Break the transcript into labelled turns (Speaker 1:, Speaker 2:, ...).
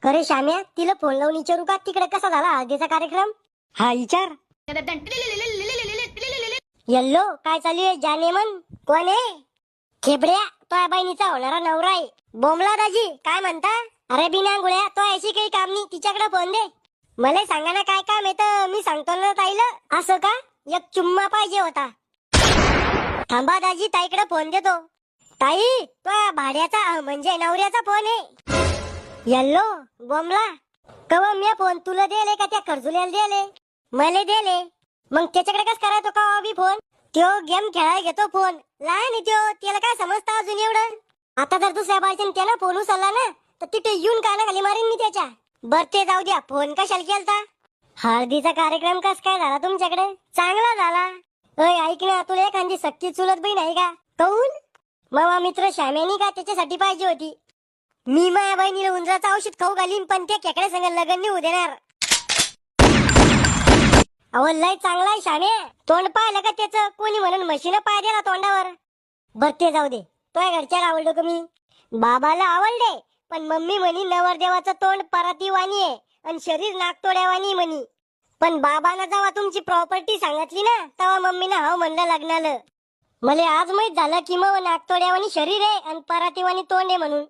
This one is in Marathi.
Speaker 1: अरे श्याम्या, तिला फोन लावून विचारू का तिकडे कसा झाला हळदीचा कार्यक्रम? हा विचार. यल्लो, काय चालू आहे? जाने मन कोण आहे? खेबड्या, तो बहिणीचा होणारा नवरा आहे. बोमला दाजी, काय म्हणता? अरे बिना गुळ्या, तो ऐशी काही काम नाही, तिच्याकडे फोन दे. मला सांगा ना काय काम आहे, मी सांगतो ना ताईला. असं का? एक चुम्मा पाहिजे होता. थांबा दाजी, ताईकडे फोन देतो. ताई, तो भाड्याचा म्हणजे नवऱ्याचा फोन आहे. यल्लो, बोमला, कवा मी फोन तुला दिले का त्या खर्जुल्याला दिले? मला दिले. मग त्याच्याकडे कस करायचो का बी फोन? त्यो गेम खेळायला घेतो फोन. लहान आहे त्यो, त्याला काय समजतं अजून एवढं? आता जर दुसऱ्या बायच्यानं त्याला फोन उचलला ना तर तिथे येऊन कानाखाली मारीन मी त्याच्या. बर ते जाऊ द्या, फोन कशाला केलता? हळदीचा कार्यक्रम कस काय झाला तुमच्याकडे? चांगला झाला. अय ऐक ना, तुला एखादी सक्की चुलत बहीण आहे का? काऊन? मामा मित्र श्याम्यानी का त्याच्यासाठी पाहिजे होती. मी माझ्या बहिणीला उंदराचं औषध खाऊ घालीन, पण त्या खेकड्या संग लग्न नाही होऊ देणार. अहो लय चांगला आहे श्याम्या. तोंड पाहिलं का त्याचं? कोणी म्हणून म्हशीनं पाय दिला तोंडावर. बर ते जाऊ दे, तुझ्या घरच्याला आवडलो का मी? बाबाला आवडले, पण मम्मी म्हणी नवरदेवाचं तोंड परातीवाणी आहे आणि शरीर नागतोड्यावानी म्हणी. पण बाबाला जेव्हा तुमची प्रॉपर्टी सांगितली ना तेव्हा मम्मीनं हो म्हणलं लग्नाला. मला आज माहित झालं की मग नागतोड्यावानी शरीर आहे आणि परातीवाणी तोंड आहे म्हणून.